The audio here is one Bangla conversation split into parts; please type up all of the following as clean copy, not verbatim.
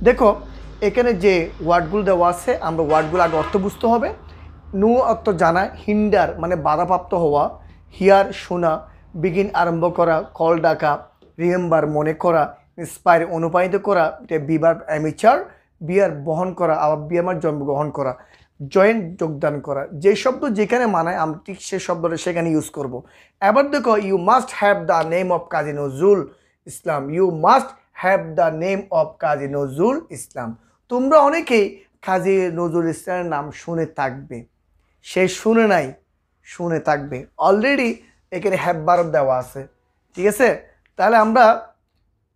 দেখো এখানে যে ওয়ার্ডগুলো দেওয়া আছে আমরা ওয়ার্ডগুলো আগে অর্থ বুঝতে হবে। নু অর্থ জানা, হিন্ডার মানে বাধাপ্রাপ্ত হওয়া, হিয়ার শোনা, বিগিন আরম্ভ করা, কল ডাকা, রিমেম্বার মনে করা, ইন্সপায়ার অনুপ্রাণিত করা, এটা বিবার অ্যামিচার, বিয়ার বহন করা, আবার বিয়ামার জন্মগ্রহণ করা, জয়েন্ট যোগদান করা। যে শব্দ যেখানে মানায় আমরা ঠিক সে শব্দটা সেখানে ইউজ করব। এবার দেখো you must have the name of Kazi Nazrul Islam, you must have the name of Kazi Nazrul Islam. তোমরা অনেকেই কাজী নজরুল ইসলামের নাম শুনে থাকবে, সে শুনে নাই, শুনে থাকবে। অলরেডি এখানে হ্যাভ বারব দেওয়া আছে, ঠিক আছে। তাহলে আমরা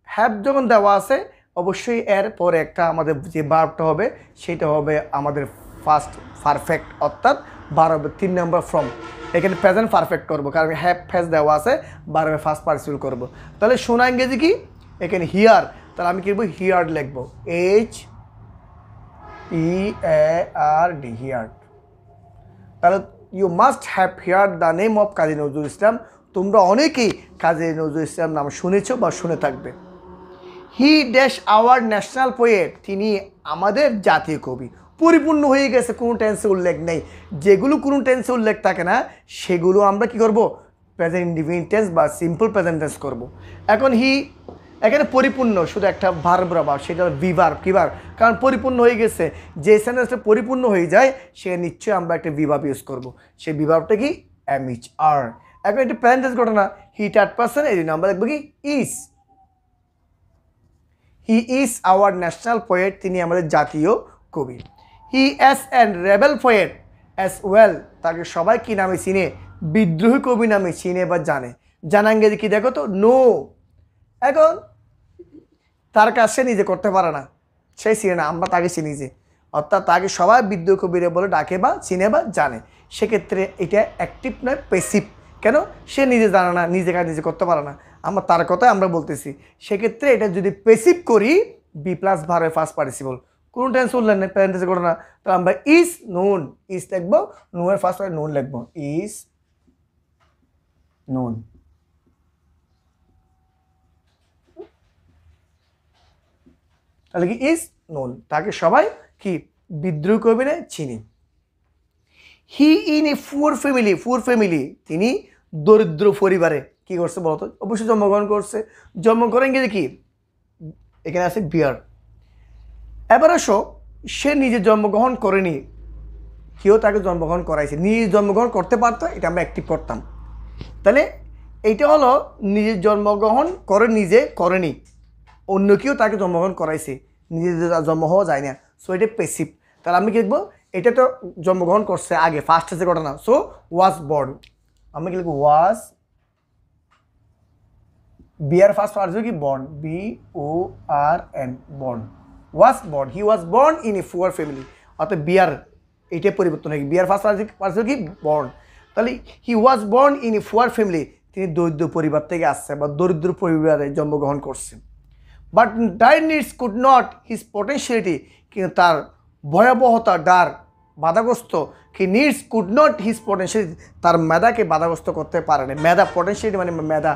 হ্যাভ যখন দেওয়া আছে অবশ্যই এর পরে একটা আমাদের যে বারবটা হবে সেটা হবে আমাদের ফার্স্ট পারফেক্ট, অর্থাৎ বারবের 3 নম্বর ফর্ম। এখানে প্রেজেন্ট পারফেক্ট করবো কারণ হ্যাভ ফেজ দেওয়া আছে, বারবে ফার্স্ট পার্টিসিপল করবো। তাহলে শোনা ইংরেজি কি এখানে হিয়ার, তাহলে আমি কি লিখবো হিয়ার্ড লিখবো, HEARD হিয়ার্ড। তাহলে you must have heard the name of Kazi Nazrul Islam, তোমরা অনেকেই কাজী নজরুল ইসলাম নাম শুনেছ বা শুনে থাকবে। He dash our national poet, তিনি আমাদের জাতীয় কবি। পরিপূর্ণ হয়ে গেছে, কোনো টেন্সে উল্লেখ নেই। যেগুলো কোনো টেন্সে উল্লেখ থাকে না সেগুলো আমরা কি করব, প্রেজেন্ট ইনডিফিনিট টেন্স বা সিম্পল প্রেজেন্ট টেন্স করব। এখন হি এখানে পরিপূর্ণ শুধু একটা ভার্ব বা সেটা ভিভার্ব, কি ভার্ব, কারণ পরিপূর্ণ হয়ে গেছে। যে সেন্টেন্সটা পরিপূর্ণ হয়ে যায় সে নিশ্চয়ই আমরা একটা ভিভার্ব ইউজ করব। সেই ভিভার্বটা কি এমএইচআর। এখন একটা প্রেজেন্ট টেন্স ঘটনা, হি থার্ড পারসন, এই জন্য আমরা লিখব কি is. He is our national poet, তিনি আমাদের জাতীয় কবি। হি as and rebel poet as well, তাকে সবাই কি নামে চিনে, বিদ্রোহী কবি নামে চিনে বা জানে। জানা ইংরেজি কি দেখো তো, নো। এখন তার কাজ সে নিজে করতে পারে না, সে চিনে না, আমরা তাকে চিনি যে, অর্থাৎ তাকে সবাই বিদ্রোহী কবিরে বলে ডাকে বা চিনে বা জানে। সেক্ষেত্রে এটা অ্যাক্টিভ নয়, প্যাসিভ। কেন, সে নিজে জানে না, নিজে কাজ নিজে করতে পারে না, আমরা তার কথাই আমরা বলতেছি। সেক্ষেত্রে এটা যদি প্যাসিভ করি বি প্লাস ভার্বের ফার্স্ট পার্টিসিপল, কোনো টেন্স উল্লেখ নেই, প্রেজেন্ট টেন্সে ঘটনা। তাহলে আমরা ইজ নোন, ইজ লিখবো, নোনের ফার্স্ট পার্ট নোন লিখবো, ইজ নোন। তাহলে কি ইজ নোন, তাকে সবাই কি বিদ্রোহী কবিরে চিনি। He in a poor family, poor family, তিনি দরিদ্র পরিবারে কি করছে বলতো, অবশ্যই জন্মগ্রহণ করছে। জন্মগ্রহণ গিয়ে কি এখানে আছে বিয়ার। এবার আসো, সে নিজে জন্মগ্রহণ করেনি, কেউ তাকে জন্মগ্রহণ করাইছে। নিজে জন্মগ্রহণ করতে পারতো, এটা আমরা অ্যাক্টিভ করতাম। তাহলে এইটা হলো নিজে জন্মগ্রহণ করে, নিজে করেনি, অন্য কেউ তাকে জন্মগ্রহণ করাইছে, নিজে জন্ম হওয়া যায় না, সো এটা প্যাসিভ। তাহলে আমি কি লিখবো, এটা তো জন্মগ্রহণ করছে আগে, ফার্স্ট হচ্ছে ঘটনা, সো ওয়াজ বর্ন। আমি কি লিখবো, ওয়াজ, বিয়ার ফার্স্ট পার্টিসিপল কি born, BORN, born, was born. He was born in a poor family, অর্থাৎ বিয়ার এইটাই পরিবর্তন হয়, বিয়ার ফার্স্ট পার্টিসিপল কি বর্ন। তাহলে he was born in a poor family, তিনি দরিদ্র পরিবার থেকে আসছে বা দরিদ্র পরিবারে জন্মগ্রহণ করছে। But their needs could not his potentiality, কিন্তু তার ভয়াবহতা, ডার বাধাগ্রস্ত, কি needs could not his potentiality, তার মেধাকে বাধাগ্রস্ত করতে পারে না। মেধা, পটেন্সিয়ালিটি মানে মেধা,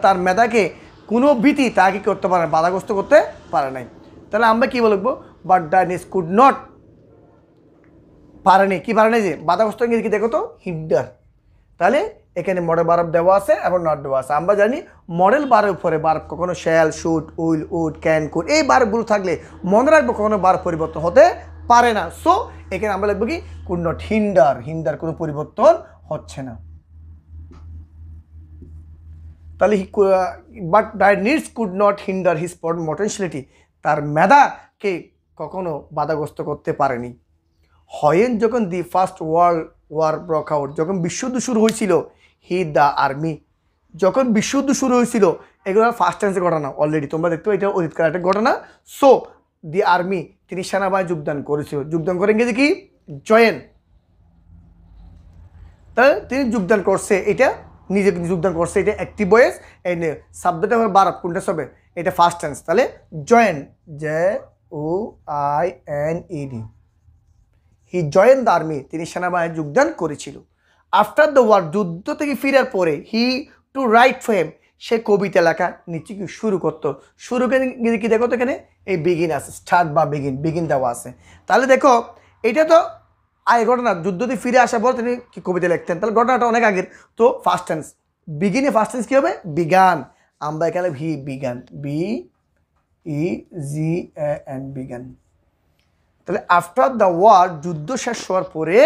তার মেধাকে কোনো ভীতি তাকে করতে পারে না, বাধাগ্রস্ত করতে পারে নাই। তাহলে আমরা কী বলবো, but their needs could not, পারেনি, কি পারেনি যে বাধাগ্রস্ত ইংরেজি কি দেখো তো, হিন্ডার। তাহলে এখানে মডেল বারব দেওয়া আছে এবং নট দেওয়া আছে। আমরা জানি মডেল বারের উপরে বারব কখনো shall, should, will, would, can, could, এই বারবগুলো থাকলে মনে রাখবো কখনো বার পরিবর্তন হতে পারে না। সো এখানে আমরা লিখবো কি কুড নট হিন্ডার, হিন্ডার কোনো পরিবর্তন হচ্ছে না। তাহলে but their needs could not hinder his potentiality, তার মেধাকে কখনো বাধাগ্রস্ত করতে পারেনি। হয়েন যখন the first world war broke out, যখন বিশ্বযুদ্ধ শুরু হয়েছিল, হি দ্য আর্মি, যখন বিশ্বযুদ্ধ শুরু হয়েছিল, এগুলো ফার্স্ট টেন্সের ঘটনা, অলরেডি তোমরা দেখতে এটা অতীতকাল একটা ঘটনা। সো দি আর্মি, তিনি সেনাবাহিনী যোগদান করেছিল, যোগদান করে গেছে কি জয়েন, তাহলে তিনি যোগদান করছে, এটা নিজে যোগদান করছে, এটা অ্যাক্টিভ ভয়েস, এই শব্দটা হবে বারব, কোনটা হবে এটা ফার্স্ট টেন্স। তাহলে join, JOINED, he join the army, তিনি সেনাবাহিনী যোগদান করেছিল। আফটার দ্য ওয়ার, যুদ্ধ থেকে ফিরার পরে, হি টু রাইট ফেম, সে কবিতা লেখা নিচে কি শুরু করতো। শুরু কি দেখো তো এখানে এই বিগিন আছে, স্টার্ট বা বিগিন দেওয়া আছে। তাহলে দেখো এটা তো আগে ঘটনা, যুদ্ধ দিয়ে ফিরে আসার পর তিনি কি কবিতা লিখতেন, তাহলে ঘটনাটা অনেক আগের। তো ফার্স্ট টেন্স, বিগিনে ফার্স্ট টেন্স কী হবে? বিগান। আমরা এখানে বিগান, BEGAN বিগান। তাহলে আফটার দ্য ওয়ার, যুদ্ধ শেষ হওয়ার পরে,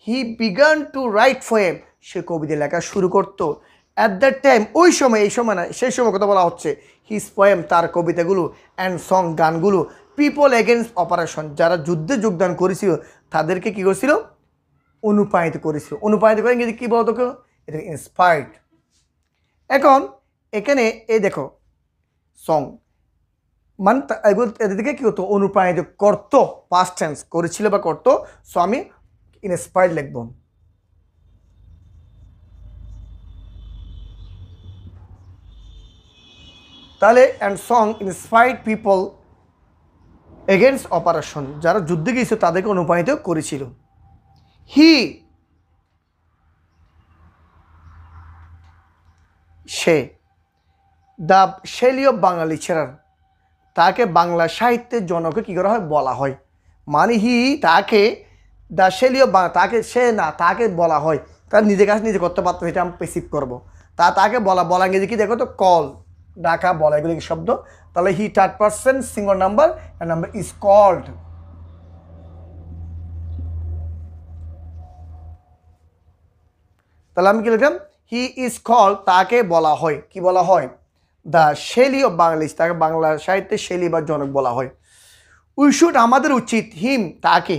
he began to write poem, সে কবিতা লেখা শুরু করতো। অ্যাট দ্যাট টাইম, ওই সময়, এই সময় না, সেই সময় কথা বলা হচ্ছে, হিজ পোয়েম, তার কবিতাগুলো, অ্যান্ড সং, গানগুলো, পিপল এগেনস্ট অপারেশন, যারা যুদ্ধে যোগদান করেছিল তাদেরকে কী করেছিল? অনুপ্রাণিত করেছিল। অনুপ্রাণিত করে ইংরেজি কী বলতো? এটা ইন্সপায়ার্ড। এখন এখানে এই দেখো সং মানে এগুলো এদেরকে কী হতো? অনুপ্রাণিত করতো, পাস্ট টেন্স করেছিল বা করতো। সো আমি ইন্সপায়ার্ড লিখব। তাহলে and song inspired people against oppression, যারা যুদ্ধে গিয়েছিল তাদেরকে অনুপ্রাণিত করেছিল। সে the Shelley of Bangla literature, তাকে বাংলা সাহিত্যের জনকে কী করা হয়? বলা হয়। মানে তাকে দ্য শেলি অফ বাংলা, তাকে সে না, তাকে বলা হয়। তার নিজের কাছে নিজে করতে পারতো, এটা আমি পেসিভ করবো। তাকে বলা ইংরেজি কি দেখো তো? কল, ডাকা, বলা, এগুলি কি শব্দ? তাহলে he third person singular number, and number is called. তাহলে আমি কি লিখলাম? হি ইজ কল্ড, তাকে বলা হয়। কি বলা হয়? দ্য শেলি অফ বাংলিশ, তাকে বাংলা সাহিত্যের শেলি বা জনক বলা হয়। উই শুড, আমাদের উচিত, হিম, তাকে,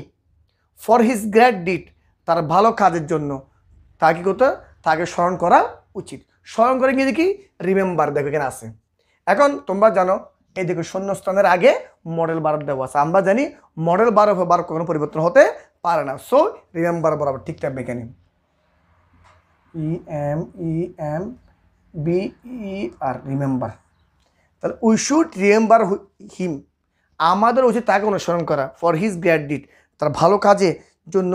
ফর হিজ গ্রেট ডিড, তার ভালো কাজের জন্য তাকে করতে, তাকে স্মরণ করা উচিত। স্মরণ করে গিয়ে দেখি রিমেম্বার, দেখো এখানে আছে। এখন তোমরা জানো এই দেখো শূন্যস্থানের আগে মডেল ভার্ব দেওয়া আছে। আমরা জানি মডেল ভার্ব কখনো পরিবর্তন হতে পারে না। সো রিমেম্বার বরাবর ঠিক থাকবে এখানে, EMEMBER, রিমেম্বার। তাহলে উই শুড রিমেম্বার হিম, আমাদের উচিত তাকে অনুসরণ করা, ফর হিজ গ্রেট ডিড, তার ভালো কাজের জন্য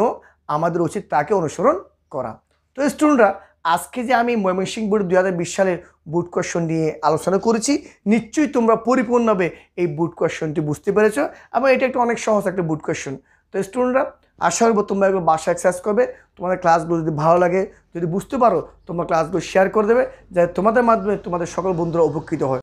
আমাদের উচিত তাকে অনুসরণ করা। তো স্টুডেন্টরা, আজকে যে আমি ময়মনসিংহ বোর্ড 2020 সালের বুট কোয়েশ্চন নিয়ে আলোচনা করেছি, নিশ্চয়ই তোমরা পরিপূর্ণভাবে এই বুট কোয়েশ্চনটি বুঝতে পেরেছো, এবং এটা একটা অনেক সহজ একটা বুট কোয়েশ্চন। তো স্টুডেন্টরা, আশা করবো তোমরা একবার বাসা এক্সারসাইজ করবে। তোমাদের ক্লাসগুলো যদি ভালো লাগে, যদি বুঝতে পারো, তোমরা ক্লাসগুলো শেয়ার করে দেবে, যাতে তোমাদের মাধ্যমে তোমাদের সকল বন্ধুরা উপকৃত হয়।